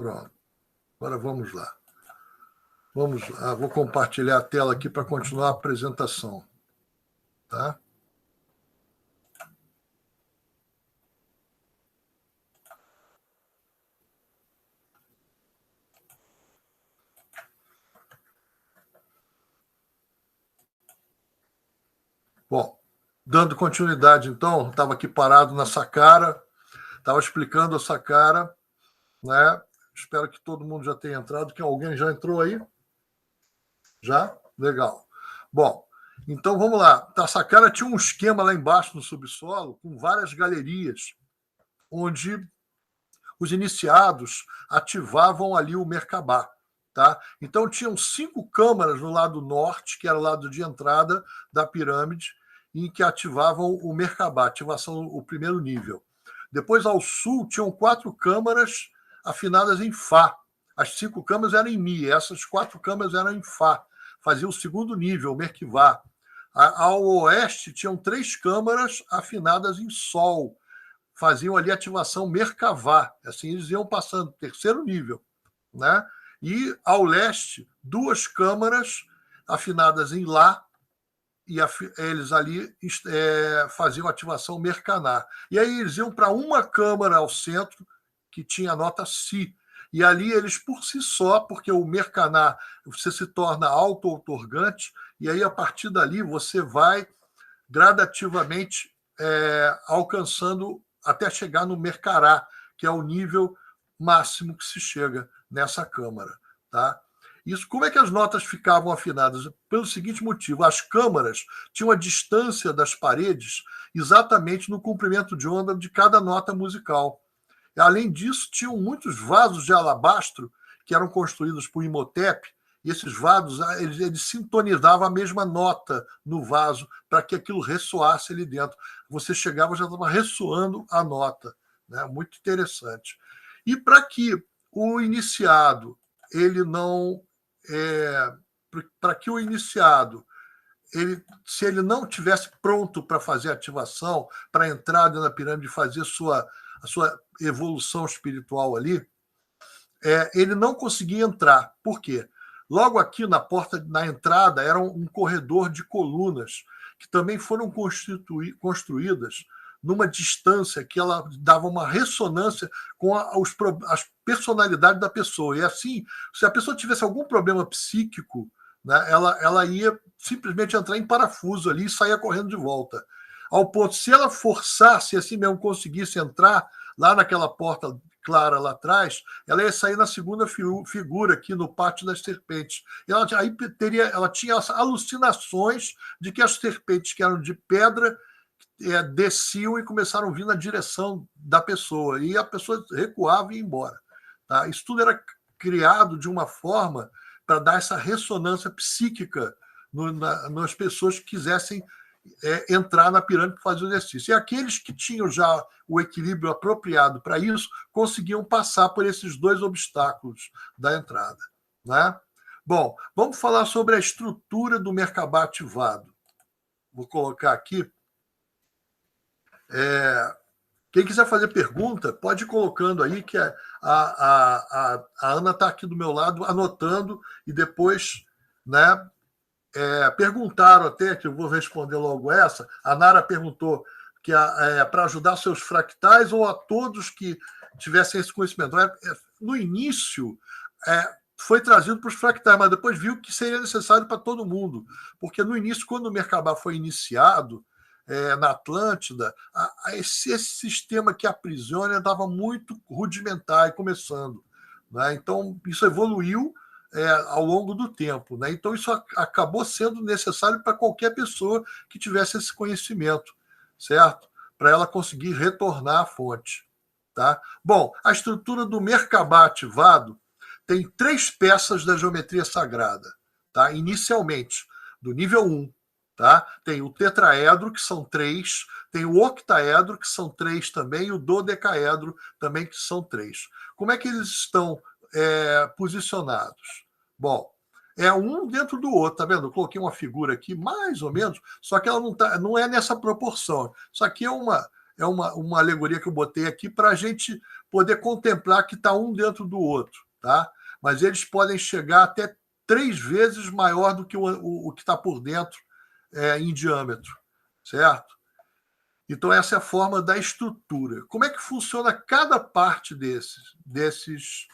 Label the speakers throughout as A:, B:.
A: Pronto. Agora vamos lá. Vamos lá. Vou compartilhar a tela aqui para continuar a apresentação. Tá? Bom, dando continuidade, então, estava aqui parado na Sacara, estava explicando a Sacara, né? Espero que todo mundo já tenha entrado, que alguém já entrou aí? Já? Legal. Bom, então vamos lá. A Sacara tinha um esquema lá embaixo no subsolo, com várias galerias, onde os iniciados ativavam ali o Merkabah. Tá? Então, tinham 5 câmaras no lado norte, que era o lado de entrada da pirâmide, em que ativavam o Merkabah, ativação o primeiro nível. Depois, ao sul, tinham 4 câmaras afinadas em Fá. As 5 câmaras eram em Mi, essas 4 câmaras eram em Fá. Fazia o segundo nível, o Merkivá. Ao oeste, tinham 3 câmaras afinadas em Sol. Faziam ali ativação Merkavá. Assim, eles iam passando, terceiro nível. Né? E, ao leste, 2 câmaras afinadas em Lá, e eles ali faziam ativação Mercaná. E aí eles iam para uma câmara ao centro, que tinha a nota Si. E ali eles, por si só, porque o Mercaná você se torna auto-outorgante, e aí, a partir dali, você vai gradativamente alcançando até chegar no Mercará, que é o nível máximo que se chega nessa câmara. Tá? Isso, como é que as notas ficavam afinadas? Pelo seguinte motivo: as câmaras tinham a distância das paredes exatamente no comprimento de onda de cada nota musical. Além disso, tinham muitos vasos de alabastro que eram construídos por Imhotep, e esses vasos eles sintonizavam a mesma nota no vaso para que aquilo ressoasse ali dentro. Você chegava, já estava ressoando a nota. Né? Muito interessante. E para que o iniciado ele não para que o iniciado se ele não tivesse pronto para fazer a ativação, para entrar dentro da pirâmide e fazer a sua evolução espiritual ali, ele não conseguia entrar. Por quê? Logo aqui na porta, na entrada, era um corredor de colunas que também foram construídas numa distância que ela dava uma ressonância com as personalidades da pessoa. E assim, se a pessoa tivesse algum problema psíquico, né, ela ia simplesmente entrar em parafuso ali e sair correndo de volta. Ao ponto, se ela forçasse, assim mesmo conseguisse entrar lá naquela porta clara lá atrás, ela ia sair na segunda figura aqui no Pátio das Serpentes. Ela tinha as alucinações de que as serpentes, que eram de pedra, desciam e começaram a vir na direção da pessoa. E a pessoa recuava e ia embora. Tá? Isso tudo era criado de uma forma para dar essa ressonância psíquica nas pessoas que quisessem entrar na pirâmide para fazer o exercício. E aqueles que tinham já o equilíbrio apropriado para isso conseguiam passar por esses 2 obstáculos da entrada. Né? Bom, vamos falar sobre a estrutura do Merkabah ativado. Vou colocar aqui. Quem quiser fazer pergunta, pode ir colocando aí, que a Ana está aqui do meu lado anotando, e depois, né, perguntaram até, que eu vou responder logo essa. A Nara perguntou que para ajudar seus fractais ou a todos que tivessem esse conhecimento. No início, foi trazido para os fractais, mas depois viu que seria necessário para todo mundo, porque no início, quando o Merkabah foi iniciado, na Atlântida, esse sistema que aprisiona estava muito rudimentar e começando. Né? Então, isso evoluiu ao longo do tempo. Né? Então, isso acabou sendo necessário para qualquer pessoa que tivesse esse conhecimento, certo? Para ela conseguir retornar à fonte. Tá? Bom, a estrutura do Merkabah ativado tem 3 peças da geometria sagrada, tá? Inicialmente, do nível 1. Tá? Tem o tetraedro, que são 3, tem o octaedro, que são 3 também, e o dodecaedro também, que são 3. Como é que eles estão posicionados? Bom, um dentro do outro, tá vendo? Eu coloquei uma figura aqui, mais ou menos, só que ela não é nessa proporção. Isso aqui é uma alegoria que eu botei aqui para a gente poder contemplar que está um dentro do outro, tá? Mas eles podem chegar até 3 vezes maior do que o que está por dentro em diâmetro, certo? Então, essa é a forma da estrutura. Como é que funciona cada parte dessas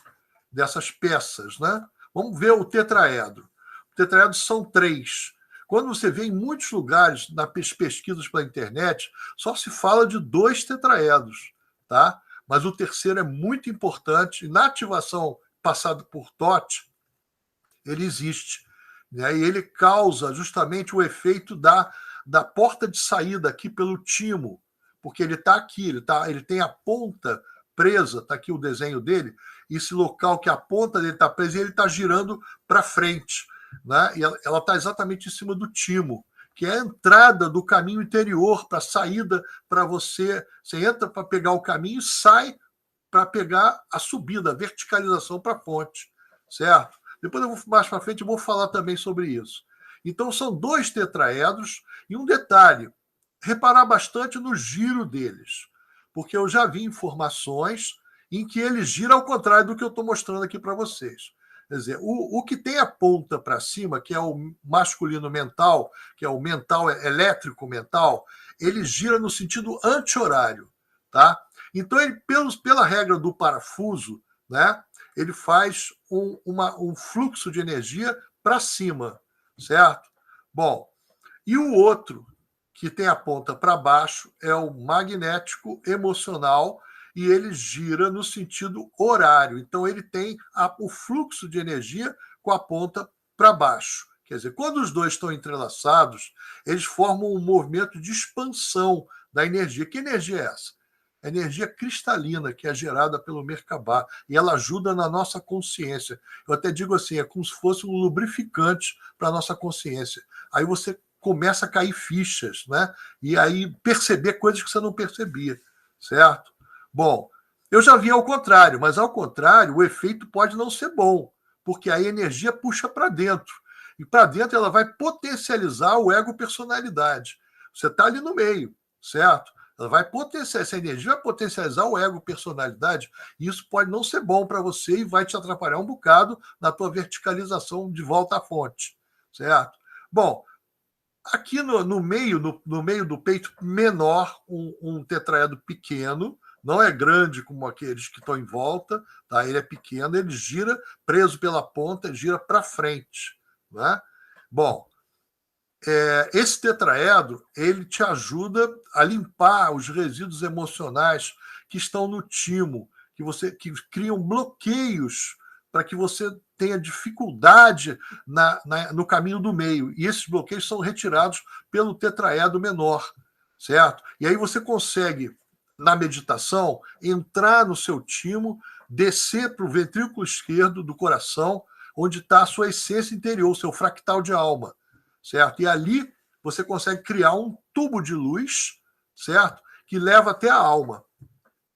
A: peças, né? Vamos ver o tetraedro. O tetraedro são 3. Quando você vê em muitos lugares, nas pesquisas pela internet, só se fala de 2 tetraedros, tá? Mas o terceiro é muito importante. Na ativação passada por TOT, ele existe, né? E ele causa justamente o efeito da porta de saída aqui pelo timo, porque ele está aqui, ele tem a ponta presa, está aqui o desenho dele, esse local que a ponta dele está presa e ele está girando para frente, né? E ela está exatamente em cima do timo, que é a entrada do caminho interior para a saída, para você entra para pegar o caminho e sai para pegar a subida, a verticalização para a fonte, certo? Depois, mais para frente, eu vou falar também sobre isso. Então, são 2 tetraedros e um detalhe, reparar bastante no giro deles, porque eu já vi informações em que ele gira ao contrário do que eu estou mostrando aqui para vocês. Quer dizer, o que tem a ponta para cima, que é o masculino mental, que é o mental elétrico mental, ele gira no sentido anti-horário, tá? Então, ele, pela regra do parafuso, né, ele faz um fluxo de energia para cima, certo? Bom, e o outro, que tem a ponta para baixo, é o magnético emocional, e ele gira no sentido horário. Então, ele tem o fluxo de energia com a ponta para baixo. Quer dizer, quando os dois estão entrelaçados, eles formam um movimento de expansão da energia. Que energia é essa? A energia cristalina que é gerada pelo Merkabah, e ela ajuda na nossa consciência. Eu até digo assim, é como se fosse um lubrificante para a nossa consciência. Aí você começa a cair fichas, né? E aí perceber coisas que você não percebia, certo? Bom, eu já vi ao contrário, mas ao contrário, o efeito pode não ser bom, porque a energia puxa para dentro. E para dentro ela vai potencializar o ego-personalidade. Você está ali no meio, certo? Ela vai potencializar, essa energia vai potencializar o ego-personalidade, e isso pode não ser bom para você e vai te atrapalhar um bocado na tua verticalização de volta à fonte, certo? Bom, aqui no meio do peito menor, um tetraedro pequeno, não é grande como aqueles que estão em volta, tá? Ele é pequeno, ele gira, preso pela ponta, gira para frente, né? Bom, esse tetraedro, ele te ajuda a limpar os resíduos emocionais que estão no timo, que criam bloqueios para que você tenha dificuldade no caminho do meio. E esses bloqueios são retirados pelo tetraedro menor, certo? E aí você consegue, na meditação, entrar no seu timo, descer para o ventrículo esquerdo do coração, onde está a sua essência interior, o seu fractal de alma, certo? E ali você consegue criar um tubo de luz, certo? Que leva até a alma,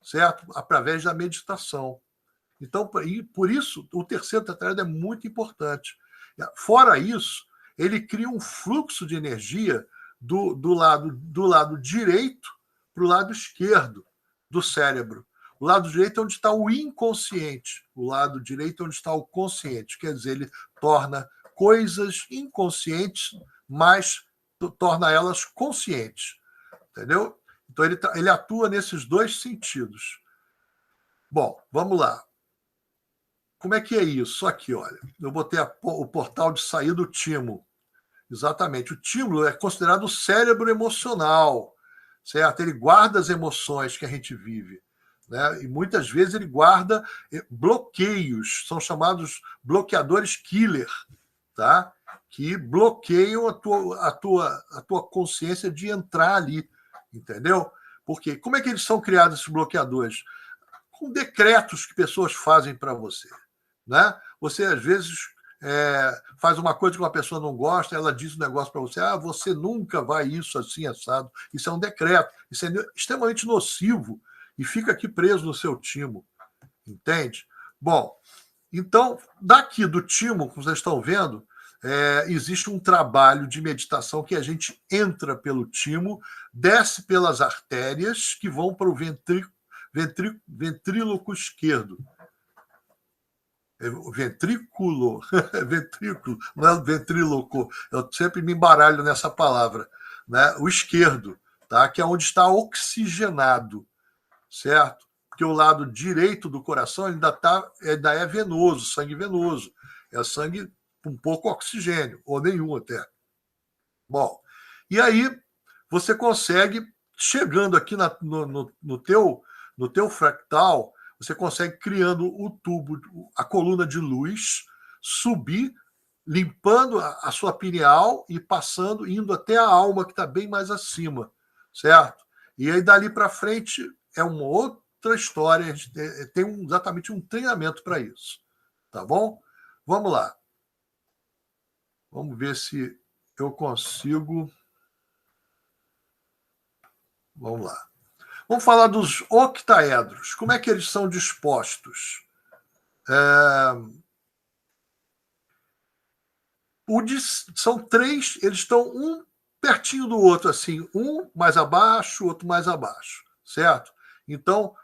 A: certo? Através da meditação. Então, por isso, o terceiro tetraedro é muito importante. Fora isso, ele cria um fluxo de energia do lado direito para o lado esquerdo do cérebro. O lado direito é onde está o inconsciente, o lado direito é onde está o consciente. Quer dizer, ele torna coisas inconscientes, mas torna elas conscientes. Entendeu? Então, ele atua nesses 2 sentidos. Bom, vamos lá. Como é que é isso? Aqui, olha. Eu botei o portal de saída do timo. Exatamente. O timo é considerado o cérebro emocional, certo? Ele guarda as emoções que a gente vive, né? E muitas vezes ele guarda bloqueios, são chamados bloqueadores killer, tá? Que bloqueiam a tua consciência de entrar ali, entendeu? Porque como é que eles são criados, esses bloqueadores? Com decretos que pessoas fazem para você, né? Você, às vezes, faz uma coisa que uma pessoa não gosta, ela diz um negócio para você, você nunca vai isso assim, assado. Isso é um decreto, isso é extremamente nocivo e fica aqui preso no seu timo, entende? Bom, então, daqui do timo, como vocês estão vendo, existe um trabalho de meditação que a gente entra pelo timo, desce pelas artérias que vão para o ventríloco esquerdo. Ventrículo, ventrículo, não é ventríloco, eu sempre me embaralho nessa palavra, né? O esquerdo, tá? Que é onde está oxigenado, certo? Porque o lado direito do coração ainda é venoso, sangue venoso, é sangue com pouco oxigênio, ou nenhum até. Bom, e aí você consegue, chegando aqui no teu fractal, você consegue, criando o tubo, a coluna de luz, subir, limpando a sua pineal e passando, indo até a alma, que está bem mais acima, certo? E aí, dali para frente, é uma outra história, a gente tem exatamente um treinamento para isso, tá bom? Vamos lá. Vamos ver se eu consigo. Vamos lá. Vamos falar dos octaedros. Como é que eles são dispostos? São três, eles estão um pertinho do outro, assim, um mais abaixo, outro mais abaixo, certo? Então,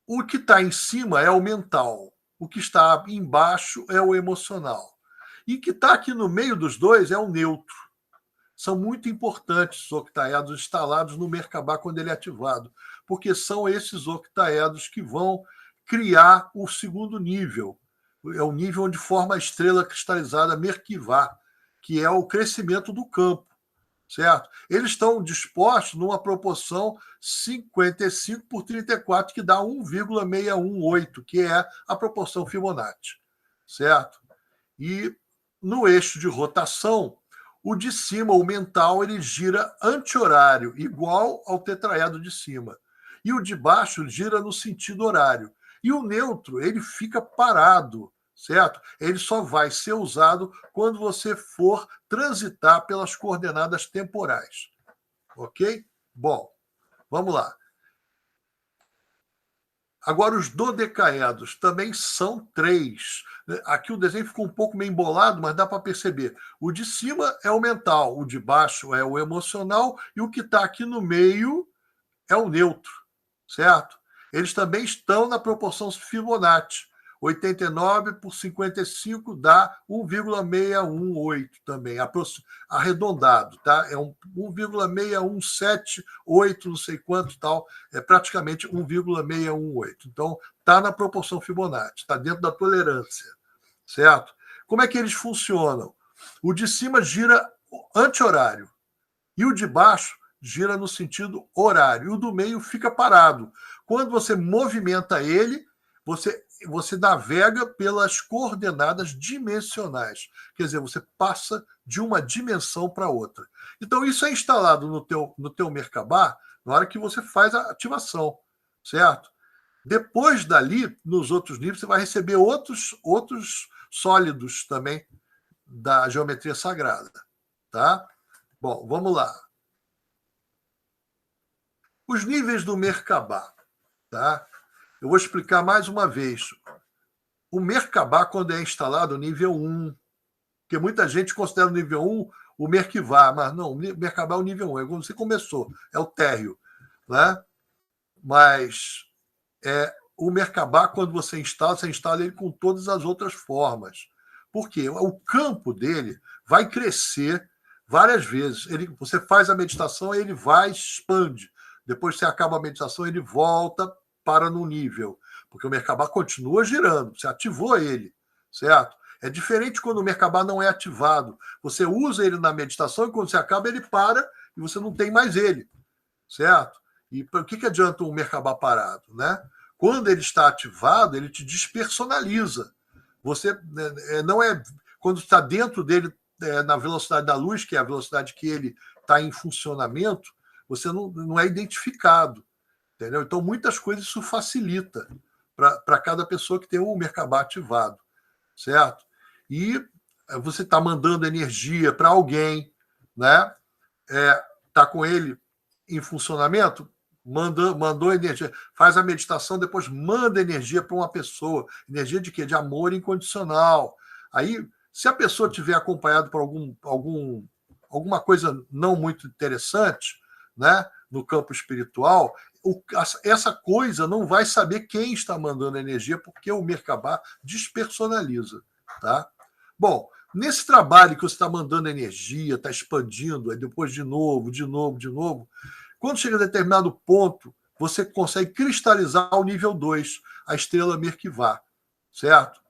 A: o que está em cima é o mental, o que está embaixo é o emocional. E o que está aqui no meio dos dois é o neutro. São muito importantes os octaedros instalados no Merkabah quando ele é ativado, porque são esses octaedros que vão criar o segundo nível. É o nível onde forma a estrela cristalizada Merkivá, que é o crescimento do campo, certo? Eles estão dispostos numa proporção 55 por 34, que dá 1,618, que é a proporção Fibonacci, certo? E no eixo de rotação, o de cima, o mental, ele gira anti-horário, igual ao tetraedro de cima. E o de baixo gira no sentido horário. E o neutro, ele fica parado, certo? Ele só vai ser usado quando você for transitar pelas coordenadas temporais. Ok? Bom, vamos lá. Agora, os dodecaedros também são três. Aqui o desenho ficou um pouco meio embolado, mas dá para perceber. O de cima é o mental, o de baixo é o emocional e o que está aqui no meio é o neutro, certo? Eles também estão na proporção Fibonacci. 89 por 55 dá 1,618 também, arredondado, tá? É 1,6178, não sei quanto tal, é praticamente 1,618. Então, está na proporção Fibonacci, está dentro da tolerância, certo? Como é que eles funcionam? O de cima gira anti-horário e o de baixo gira no sentido horário, e o do meio fica parado. Quando você movimenta ele, você navega pelas coordenadas dimensionais. Quer dizer, você passa de uma dimensão para outra. Então, isso é instalado no teu Merkabah na hora que você faz a ativação, certo? Depois dali, nos outros níveis, você vai receber outros sólidos também da geometria sagrada, tá? Bom, vamos lá. Os níveis do Merkabah, tá? Eu vou explicar mais uma vez. O Merkabah, quando é instalado, nível 1, porque muita gente considera o nível 1 o Merkivá, mas não, o Merkabah é o nível 1, é quando você começou, é o térreo, né? Mas o Merkabah, quando você instala ele com todas as outras formas. Por quê? O campo dele vai crescer várias vezes. Você faz a meditação, ele vai, expande. Depois que você acaba a meditação, ele volta para no nível. Porque o Merkabah continua girando. Você ativou ele, certo? É diferente quando o Merkabah não é ativado. Você usa ele na meditação e quando você acaba, ele para e você não tem mais ele, certo? E por que adianta um Merkabah parado, né? Quando ele está ativado, ele te despersonaliza. Você não é... Quando está dentro dele, na velocidade da luz, que é a velocidade que ele está em funcionamento, você não é identificado. Entendeu? Então, muitas coisas isso facilita para cada pessoa que tem o Merkabah ativado, certo? E você está mandando energia para alguém, né? Está com ele em funcionamento, mandou energia, faz a meditação, depois manda energia para uma pessoa. Energia de quê? De amor incondicional. Aí Se a pessoa tiver acompanhado por alguma coisa não muito interessante, né, no campo espiritual, essa coisa não vai saber quem está mandando a energia, porque o Merkabah despersonaliza. Tá? Bom, nesse trabalho que você está mandando energia, está expandindo, aí depois de novo, quando chega a determinado ponto, você consegue cristalizar o nível 2, a estrela Merkavah, certo?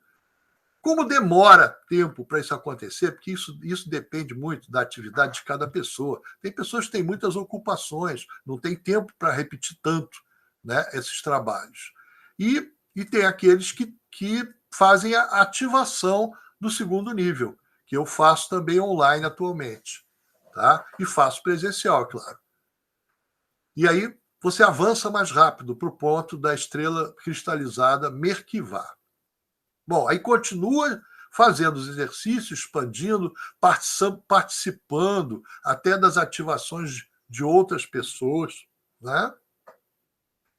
A: Como demora tempo para isso acontecer, porque isso depende muito da atividade de cada pessoa. Tem pessoas que têm muitas ocupações, não tem tempo para repetir tanto, né, esses trabalhos. E tem aqueles que fazem a ativação do segundo nível, que eu faço também online atualmente. Tá? E faço presencial, é claro. E aí você avança mais rápido para o ponto da estrela cristalizada Merkavah. Bom, aí continua fazendo os exercícios, expandindo, participando até das ativações de outras pessoas, né?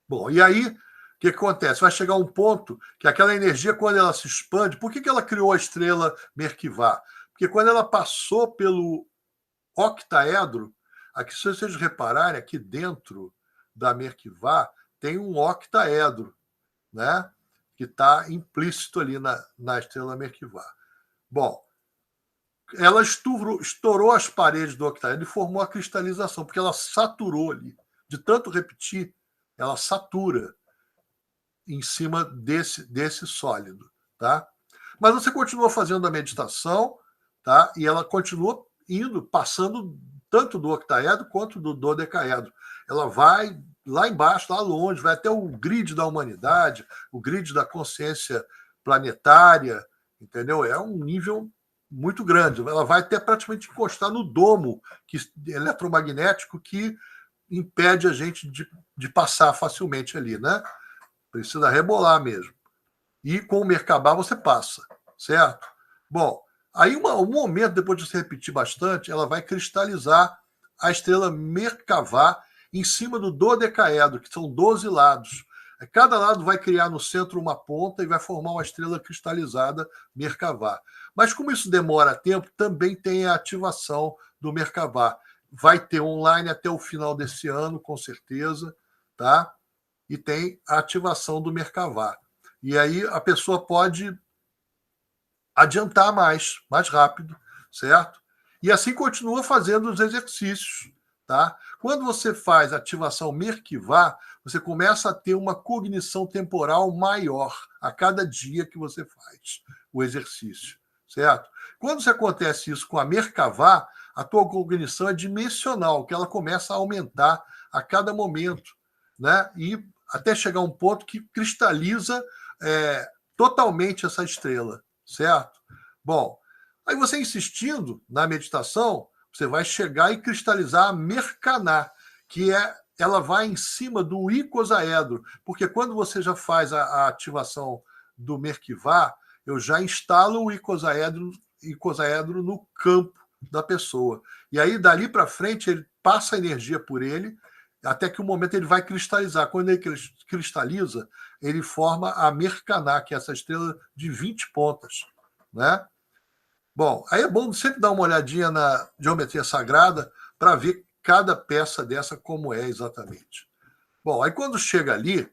A: Bom, e aí o que acontece? Vai chegar um ponto que aquela energia, quando ela se expande, por que ela criou a estrela Merkavah? Porque quando ela passou pelo octaedro, aqui, se vocês repararem, aqui dentro da Merkavah tem um octaedro, né? Que está implícito ali na estrela Merkavah. Bom, ela estourou as paredes do octaedro e formou a cristalização, porque ela saturou ali. De tanto repetir, ela satura em cima desse sólido. Tá? Mas você continua fazendo a meditação, tá? E ela continua passando tanto do octaedro quanto do dodecaedro. Ela vai lá embaixo, lá longe, vai até o grid da humanidade, o grid da consciência planetária, entendeu? É um nível muito grande. Ela vai até praticamente encostar no domo eletromagnético que impede a gente de passar facilmente ali, né? Precisa rebolar mesmo. E com o Merkabah você passa, certo? Bom, aí um momento, depois de você repetir bastante, ela vai cristalizar a estrela Merkavah em cima do dodecaedro, que são 12 lados. Cada lado vai criar no centro uma ponta e vai formar uma estrela cristalizada Merkavah. Mas como isso demora tempo, também tem a ativação do Merkavah. Vai ter online até o final desse ano, com certeza, tá? E tem a ativação do Merkavah. E aí a pessoa pode adiantar mais rápido, certo? E assim continua fazendo os exercícios, tá? Quando você faz ativação Merkavah, você começa a ter uma cognição temporal maior a cada dia que você faz o exercício, certo? Quando você acontece isso com a Merkavah, a tua cognição é dimensional, que ela começa a aumentar a cada momento, né? E até chegar a um ponto que cristaliza totalmente essa estrela, certo? Bom, aí você insistindo na meditação, você vai chegar e cristalizar a Merkabah, que ela vai em cima do icosaedro, porque quando você já faz a ativação do Merkavah, eu já instalo o icosaedro no campo da pessoa. E aí, dali para frente, ele passa a energia por ele, até que o momento ele vai cristalizar. Quando ele cristaliza, ele forma a Merkabah, que é essa estrela de 20 pontas, né? Bom, aí é bom sempre dar uma olhadinha na geometria sagrada para ver cada peça dessa como é exatamente. Bom, aí quando chega ali,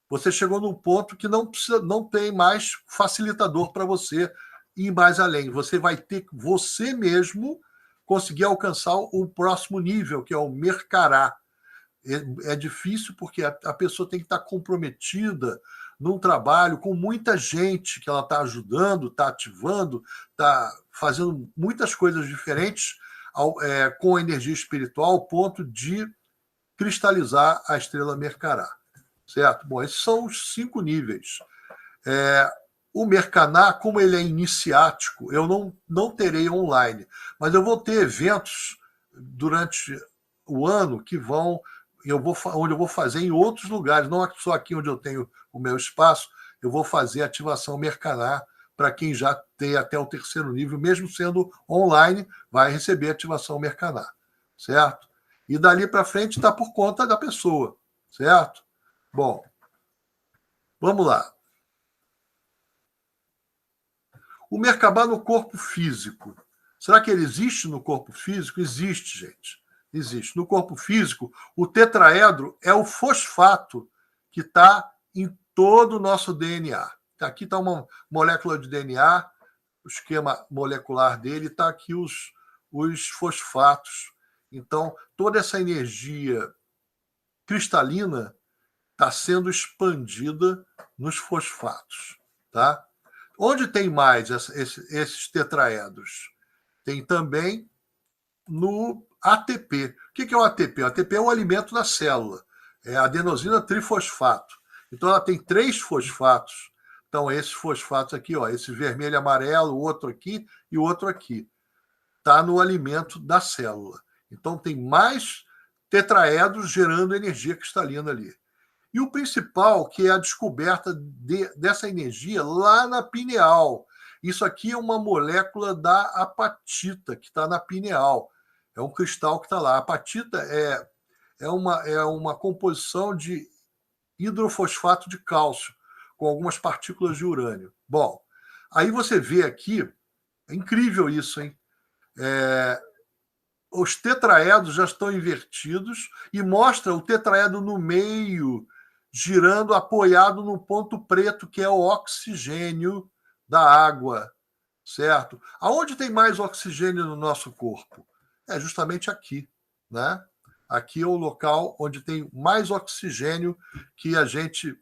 A: você chegou num ponto que não tem mais facilitador para você ir mais além. Você vai ter que você mesmo conseguir alcançar o próximo nível, que é o Merkabah. É difícil porque a pessoa tem que estar comprometida num trabalho com muita gente que ela está ajudando, está ativando, está fazendo muitas coisas diferentes com a energia espiritual, ao ponto de cristalizar a estrela Merkabah. Certo? Bom, esses são os 5 níveis. O Merkabah, como ele é iniciático, eu não terei online, mas eu vou ter eventos durante o ano que onde eu vou fazer em outros lugares, não só aqui onde eu tenho o meu espaço, eu vou fazer ativação Merkabah para quem já tem até o 3º nível, mesmo sendo online, vai receber ativação Merkabah, certo? E dali para frente está por conta da pessoa, certo? Bom, vamos lá. O Merkabah no corpo físico. Será que ele existe no corpo físico? Existe, gente. Existe. No corpo físico, o tetraedro é o fosfato que está em todo o nosso DNA. Aqui está uma molécula de DNA, o esquema molecular dele, está aqui os fosfatos. Então, toda essa energia cristalina está sendo expandida nos fosfatos. Tá? Onde tem mais esses tetraedros? Tem também no ATP. O que é o ATP? O ATP é o alimento da célula. É a adenosina trifosfato. Então, ela tem 3 fosfatos. Então, esses fosfatos aqui, ó, esse vermelho e amarelo, o outro aqui e o outro aqui. Está no alimento da célula. Então, tem mais tetraedros gerando energia cristalina ali. E o principal, que é a descoberta dessa energia lá na pineal. Isso aqui é uma molécula da apatita, que está na pineal. É um cristal que está lá. A apatita é uma composição de hidrofosfato de cálcio, com algumas partículas de urânio. Bom, aí você vê aqui, é incrível isso, hein? Os tetraedros já estão invertidos e mostra o tetraedro no meio, girando, apoiado no ponto preto, que é o oxigênio da água, certo? Aonde tem mais oxigênio no nosso corpo? É justamente aqui, né? Aqui é o local onde tem mais oxigênio que a gente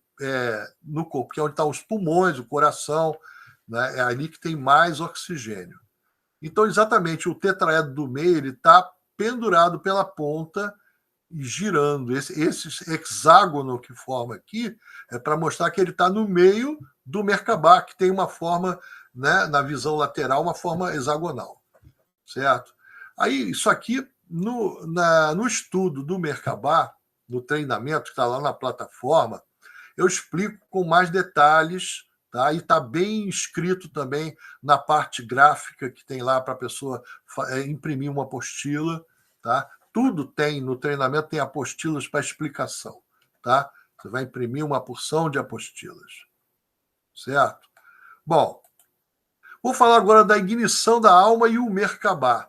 A: no corpo, que é onde estão os pulmões, o coração, né? É ali que tem mais oxigênio. Então, exatamente, o tetraedro do meio ele está pendurado pela ponta e girando. Esse hexágono que forma aqui é para mostrar que ele está no meio do Merkabah, que tem uma forma, né, na visão lateral, uma forma hexagonal, certo? Aí, isso aqui, no estudo do Merkabah, no treinamento que está lá na plataforma, eu explico com mais detalhes, tá? E está bem escrito também na parte gráfica que tem lá para a pessoa imprimir uma apostila, tá? Tudo tem no treinamento, tem apostilas para explicação, tá? Você vai imprimir uma porção de apostilas, certo? Bom, vou falar agora da ignição da alma e o Merkabah.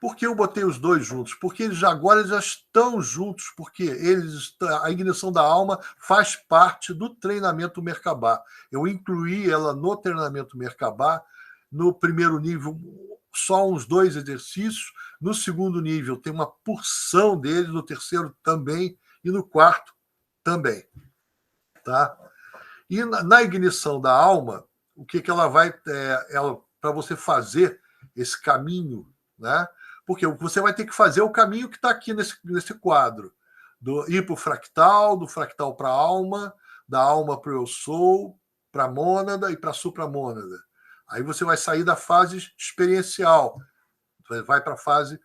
A: Por que eu botei os dois juntos? Porque agora já estão juntos, porque a ignição da alma faz parte do treinamento Merkabah. Eu incluí ela no treinamento Merkabah. No primeiro nível, só uns 2 exercícios. No segundo nível, tem uma porção dele. No terceiro, também. E no quarto, também. Tá? E na ignição da alma, o que ela vai... para você fazer esse caminho, né? Porque você vai ter que fazer o caminho que está aqui nesse quadro. Ir para o fractal, do fractal para a alma, da alma para o eu sou, para a mônada e para a supramônada. Aí você vai sair da fase experiencial, vai para a fase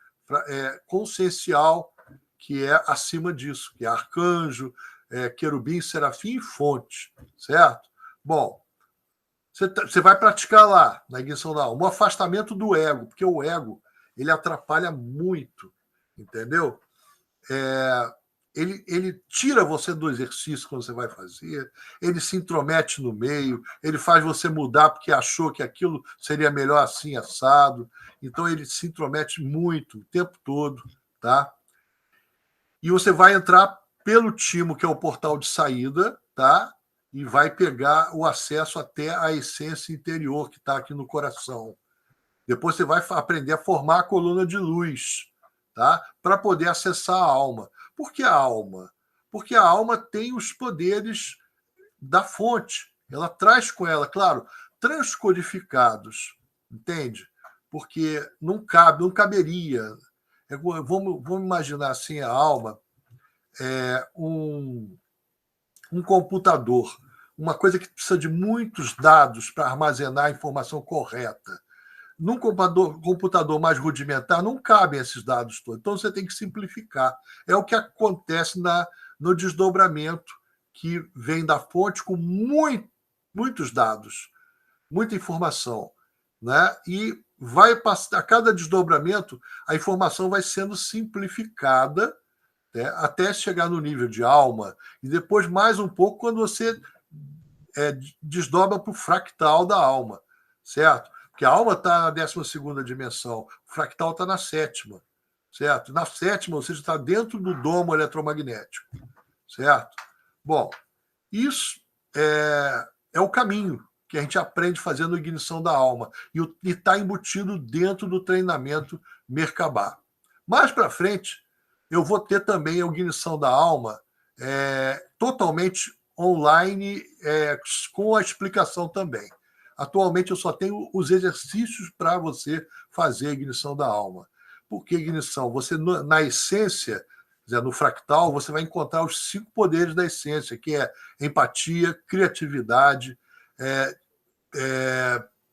A: consciencial, que é acima disso, que é arcanjo, querubim, serafim e fonte, certo? Bom, você vai praticar lá, na ignição da alma, um afastamento do ego, porque o ego ele atrapalha muito, entendeu? Ele tira você do exercício quando você vai fazer, ele se intromete no meio, ele faz você mudar porque achou que aquilo seria melhor assim, assado. Então, ele se intromete muito, o tempo todo, tá? E você vai entrar pelo timo, que é o portal de saída, tá? E vai pegar o acesso até a essência interior, que está aqui no coração. Depois você vai aprender a formar a coluna de luz, tá? Para poder acessar a alma. Por que a alma? Porque a alma tem os poderes da fonte. Ela traz com ela, claro, transcodificados, entende? Porque não caberia. Vamos imaginar assim, a alma é um computador, uma coisa que precisa de muitos dados para armazenar a informação correta. Num computador mais rudimentar, não cabem esses dados todos. Então, você tem que simplificar. É o que acontece no desdobramento, que vem da fonte com muitos dados, muita informação. Né? E a cada desdobramento, a informação vai sendo simplificada, né? Até chegar no nível de alma, e depois mais um pouco quando você desdobra para o fractal da alma, certo? Porque a alma está na 12ª dimensão, o fractal está na 7ª, certo? Na 7ª, ou seja, está dentro do domo eletromagnético, certo? Bom, isso é o caminho que a gente aprende fazendo a ignição da alma e está embutido dentro do treinamento Merkabah. Mais para frente, eu vou ter também a ignição da alma totalmente online, com a explicação também. Atualmente, eu só tenho os exercícios para você fazer a ignição da alma. Por que ignição? Você, na essência, no fractal, você vai encontrar os 5 poderes da essência, que é empatia, criatividade,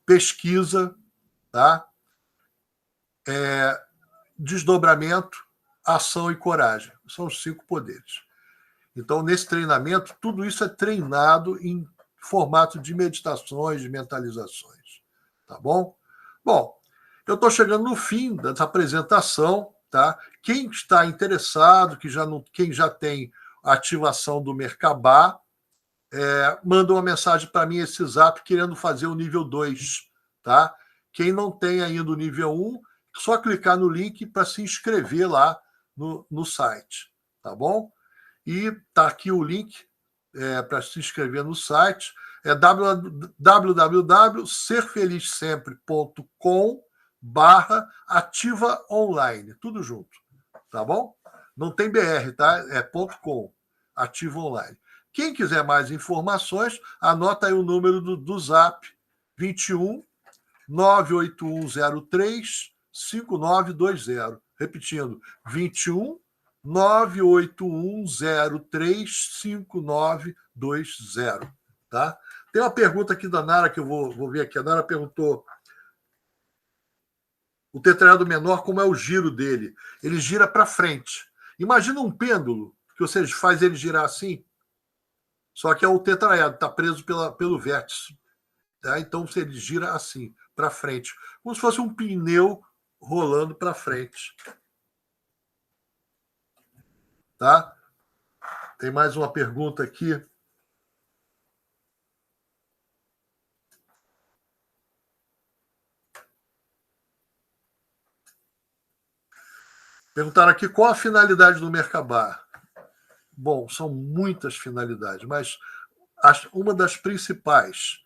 A: pesquisa, tá? Desdobramento, ação e coragem. São os 5 poderes. Então, nesse treinamento, tudo isso é treinado em formato de meditações, de mentalizações. Tá bom? Bom, eu estou chegando no fim dessa apresentação. Tá? Quem está interessado, quem já tem a ativação do Merkabah, manda uma mensagem para mim, esse zap, querendo fazer o nível 2. Tá? Quem não tem ainda o nível 1, só clicar no link para se inscrever lá no site. Tá bom? E está aqui o link para se inscrever no site. É www.serfelizsempre.com/ativa online. Tudo junto. Tá bom? Não tem BR, tá? É .com. Ativa online. Quem quiser mais informações, anota aí o número do zap: 21 98103 5920. Repetindo, 21 981035920. Tá? Tem uma pergunta aqui da Nara que eu vou ver aqui. A Nara perguntou: o tetraedro menor, como é o giro dele? Ele gira para frente. Imagina um pêndulo que você faz ele girar assim, só que é o tetraedro, está preso pelo vértice. Tá? Então ele gira assim, para frente, como se fosse um pneu rolando para frente. Tá? Tem mais uma pergunta aqui. Perguntaram aqui qual a finalidade do Merkabah. Bom, são muitas finalidades, mas uma das principais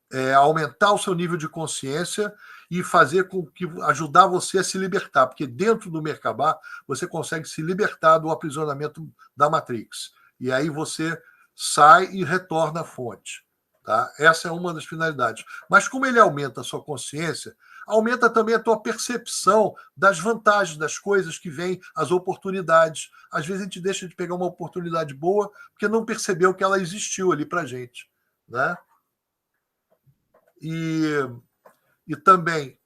A: é aumentar o seu nível de consciência e fazer com que ajudar você a se libertar, porque dentro do Merkabah você consegue se libertar do aprisionamento da Matrix. E aí você sai e retorna à fonte. Tá? Essa é uma das finalidades. Mas como ele aumenta a sua consciência, aumenta também a tua percepção das vantagens, das coisas que vêm, as oportunidades. Às vezes a gente deixa de pegar uma oportunidade boa porque não percebeu que ela existiu ali para a gente. Né? E também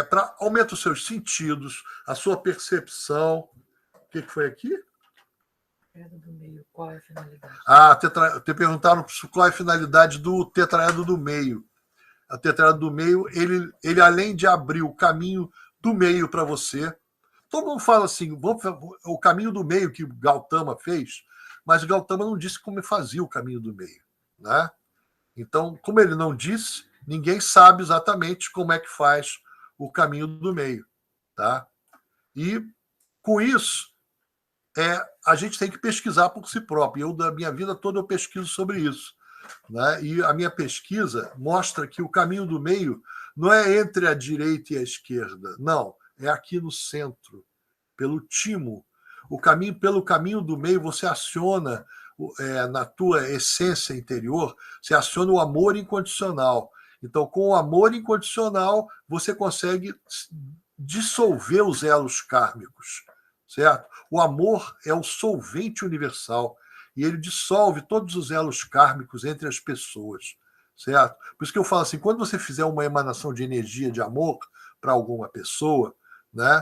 A: para aumentar os seus sentidos, a sua percepção. O que foi aqui?
B: Tetraedro do meio, qual é a finalidade?
A: Te perguntaram qual é a finalidade do tetraedro do meio. A tetraedro do meio, ele além de abrir o caminho do meio para você, todo mundo fala assim, o caminho do meio que Gautama fez, mas Gautama não disse como fazia o caminho do meio. Né? Então, como ele não disse, ninguém sabe exatamente como é que faz o caminho do meio. Tá? E, com isso, a gente tem que pesquisar por si próprio. Da minha vida toda, eu pesquiso sobre isso. Né? E a minha pesquisa mostra que o caminho do meio não é entre a direita e a esquerda. Não, é aqui no centro, pelo timo. Pelo caminho do meio, você aciona, na tua essência interior, você aciona o amor incondicional. Então, com o amor incondicional, você consegue dissolver os elos kármicos. Certo? O amor é o solvente universal e ele dissolve todos os elos kármicos entre as pessoas. Certo? Por isso que eu falo assim, quando você fizer uma emanação de energia de amor para alguma pessoa, né,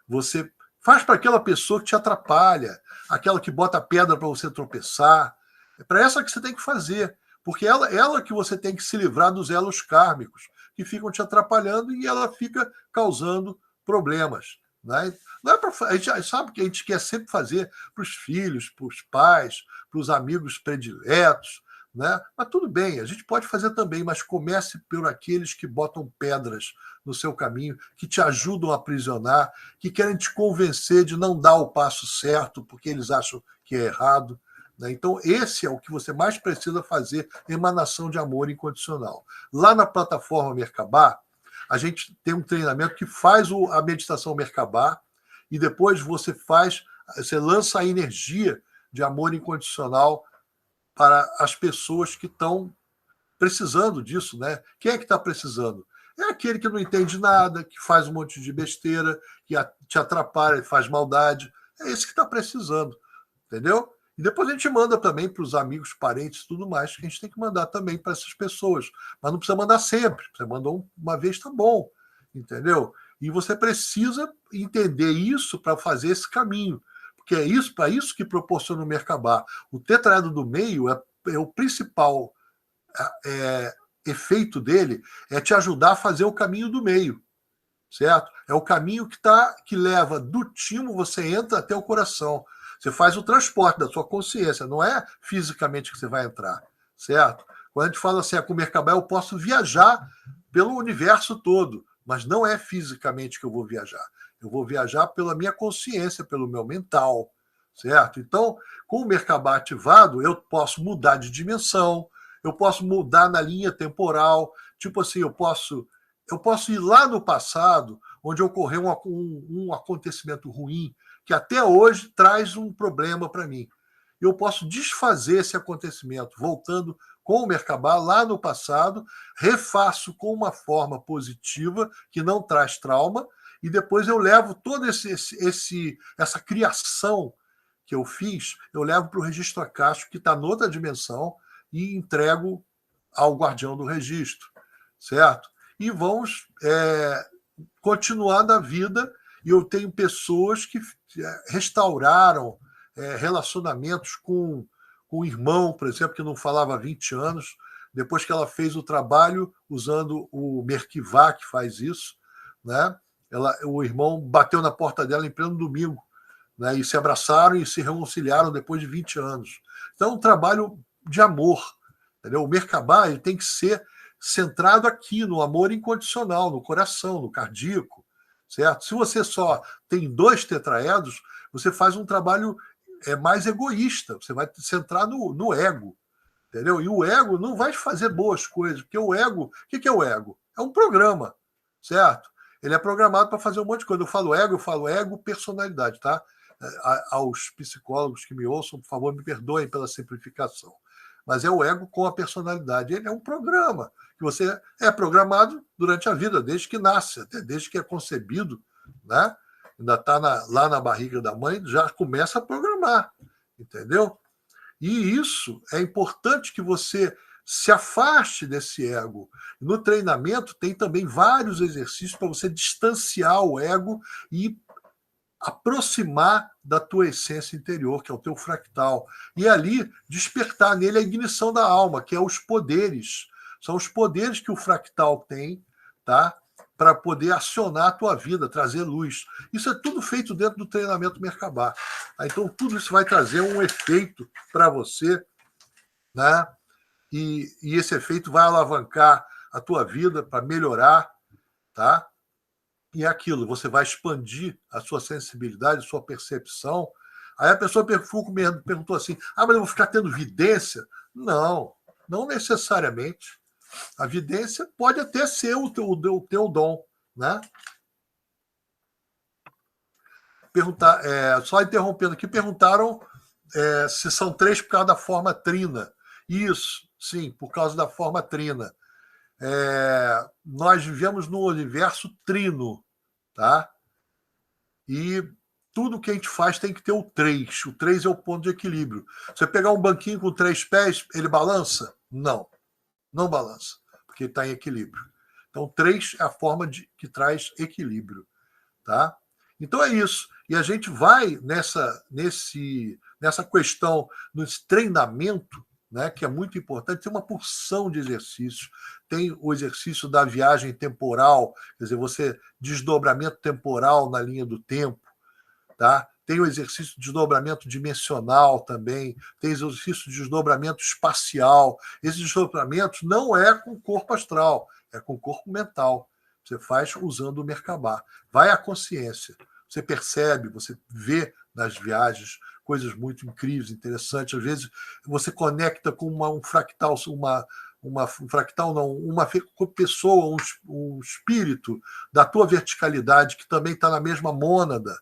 A: você faz para aquela pessoa que te atrapalha, aquela que bota pedra para você tropeçar. É para essa que você tem que fazer, porque ela que você tem que se livrar dos elos kármicos que ficam te atrapalhando e ela fica causando problemas. Né? Não é a gente sabe que a gente quer sempre fazer para os filhos, para os pais, para os amigos prediletos, né? Mas tudo bem, a gente pode fazer também, mas comece por aqueles que botam pedras no seu caminho, que te ajudam a aprisionar, que querem te convencer de não dar o passo certo porque eles acham que é errado, né? Então, esse é o que você mais precisa fazer, emanação de amor incondicional. Lá na plataforma Merkabah, a gente tem um treinamento que faz a meditação Merkabah e depois você lança a energia de amor incondicional para as pessoas que estão precisando disso, né? Quem é que está precisando? É aquele que não entende nada, que faz um monte de besteira, que te atrapalha, faz maldade. É esse que está precisando, entendeu? E depois a gente manda também para os amigos, parentes e tudo mais, que a gente tem que mandar também para essas pessoas. Mas não precisa mandar sempre. Você mandou uma vez, está bom, entendeu? E você precisa entender isso para fazer esse caminho. Porque é isso, para isso que proporciona o Merkabah. O tetraedro do meio é o principal efeito dele, é te ajudar a fazer o caminho do meio, certo? É o caminho que leva do timo, você entra até o coração. Você faz o transporte da sua consciência, não é fisicamente que você vai entrar, certo? Quando a gente fala assim, com o Merkabah eu posso viajar pelo universo todo, mas não é fisicamente que eu vou viajar. Eu vou viajar pela minha consciência, pelo meu mental, certo? Então, com o Merkabah ativado, eu posso mudar de dimensão, eu posso mudar na linha temporal, tipo assim, eu posso ir lá no passado, onde ocorreu um acontecimento ruim, que até hoje traz um problema para mim. Eu posso desfazer esse acontecimento, voltando com o Merkabah lá no passado, refaço com uma forma positiva, que não traz trauma, e depois eu levo toda essa criação que eu fiz, eu levo para o registro acástico, que está noutra dimensão, e entrego ao guardião do registro, certo? E vamos continuar na vida, e eu tenho pessoas que restauraram relacionamentos com o irmão, por exemplo, que não falava há 20 anos, depois que ela fez o trabalho usando o Merkivá, que faz isso, né? O irmão bateu na porta dela em pleno domingo, né? E se abraçaram e se reconciliaram depois de 20 anos. Então, é um trabalho de amor, entendeu? O Merkabah ele tem que ser centrado aqui no amor incondicional, no coração, no cardíaco, certo? Se você só tem 2 tetraedros, você faz um trabalho mais egoísta, você vai centrar no ego, entendeu? E o ego não vai fazer boas coisas, porque o ego, o que é o ego? É um programa, certo? Ele é programado para fazer um monte de coisa. Eu falo ego personalidade, tá? Aos psicólogos que me ouçam, por favor, me perdoem pela simplificação. Mas é o ego com a personalidade. Ele é um programa que você é programado durante a vida, desde que nasce, até desde que é concebido, né? Ainda está lá na barriga da mãe, já começa a programar, entendeu? E isso é importante que você se afaste desse ego. No treinamento tem também vários exercícios para você distanciar o ego e aproximar da tua essência interior, que é o teu fractal. E ali despertar nele a ignição da alma, que é os poderes. São os poderes que o fractal tem, tá? Para poder acionar a tua vida, trazer luz. Isso é tudo feito dentro do treinamento Merkabah. Então, tudo isso vai trazer um efeito para você, né? E esse efeito vai alavancar a tua vida para melhorar, tá? E é aquilo, você vai expandir a sua sensibilidade, a sua percepção. Aí a pessoa perguntou assim, mas eu vou ficar tendo vidência? Não, não necessariamente. A vidência pode até ser o teu dom, né? Só interrompendo aqui, perguntaram se são 3 por causa da forma trina. Isso, sim, por causa da forma trina. Nós vivemos num universo trino, tá? E tudo que a gente faz tem que ter o 3. O 3 é o ponto de equilíbrio. Você pegar um banquinho com 3 pés, ele balança? Não, não balança, porque está em equilíbrio. Então, 3 é a forma que traz equilíbrio, tá? Então é isso. E a gente vai nessa questão, nesse treinamento, né, que é muito importante, tem uma porção de exercícios. Tem o exercício da viagem temporal, quer dizer, desdobramento temporal na linha do tempo, tá? tem o exercício de desdobramento dimensional também, tem exercício de desdobramento espacial. Esses desdobramentos não é com o corpo astral, é com o corpo mental. Você faz usando o Merkabah. Vai à consciência. Você percebe, você vê nas viagens coisas muito incríveis, interessantes. Às vezes você conecta com um fractal, uma fractal não, uma pessoa, um espírito da tua verticalidade que também está na mesma mônada,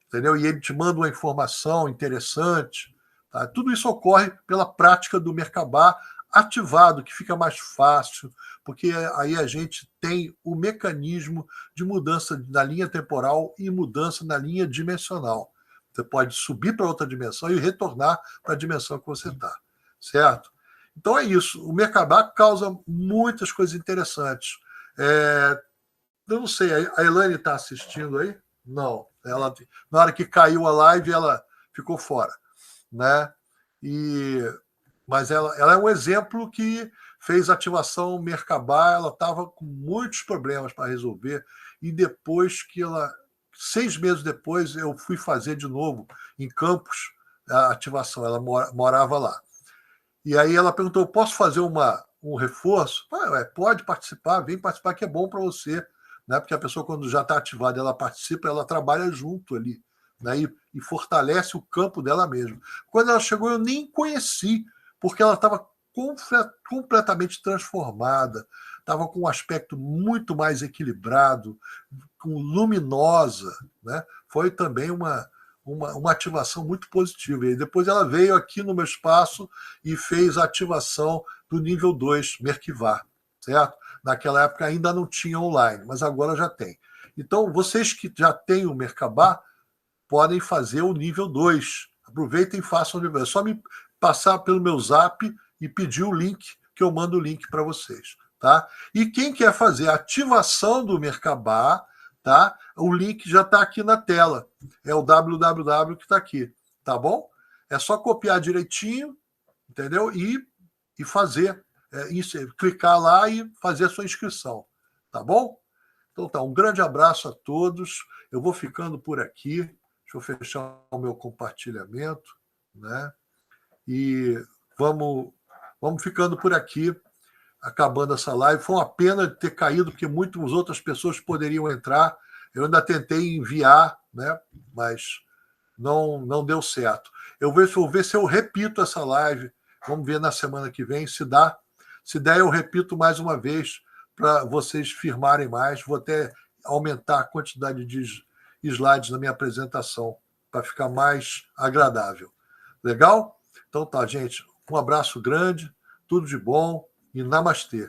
A: entendeu? E ele te manda uma informação interessante. Tá? Tudo isso ocorre pela prática do Merkabah ativado, que fica mais fácil, porque aí a gente tem o mecanismo de mudança na linha temporal e mudança na linha dimensional. Você pode subir para outra dimensão e retornar para a dimensão que você está, certo? Então é isso. O Merkabah causa muitas coisas interessantes. Eu não sei, a Elaine está assistindo aí? Não. Ela, na hora que caiu a live, ela ficou fora, né? Mas ela é um exemplo que fez ativação Merkabah, ela estava com muitos problemas para resolver, e depois que 6 meses depois, eu fui fazer de novo em Campos a ativação, ela morava lá. E aí ela perguntou, posso fazer um reforço? Pode participar, vem participar que é bom para você, né? Porque a pessoa, quando já está ativada, ela participa, ela trabalha junto ali, né? E fortalece o campo dela mesma. Quando ela chegou, eu nem conheci, porque ela estava completamente transformada, estava com um aspecto muito mais equilibrado, luminosa, né? Foi também uma ativação muito positiva. E depois ela veio aqui no meu espaço e fez a ativação do nível 2, Merkivá, certo? Naquela época ainda não tinha online, mas agora já tem. Então, vocês que já têm o Merkabah podem fazer o nível 2. Aproveitem e façam o nível 2. É só me passar pelo meu zap e pedir o link, que eu mando o link para vocês. Tá? E quem quer fazer a ativação do Merkabah, tá? O link já está aqui na tela. É o www que está aqui. Tá bom? É só copiar direitinho, entendeu? E fazer. Clicar lá e fazer a sua inscrição. Tá bom? Então tá, um grande abraço a todos. Eu vou ficando por aqui. Deixa eu fechar o meu compartilhamento, né? E vamos ficando por aqui, acabando essa live. Foi uma pena ter caído, porque muitas outras pessoas poderiam entrar. Eu ainda tentei enviar, né? Mas não deu certo. Eu vou ver se eu repito essa live. Vamos ver na semana que vem se dá. Se der, eu repito mais uma vez para vocês firmarem mais. Vou até aumentar a quantidade de slides na minha apresentação para ficar mais agradável. Legal? Então tá, gente. Um abraço grande, tudo de bom e namastê.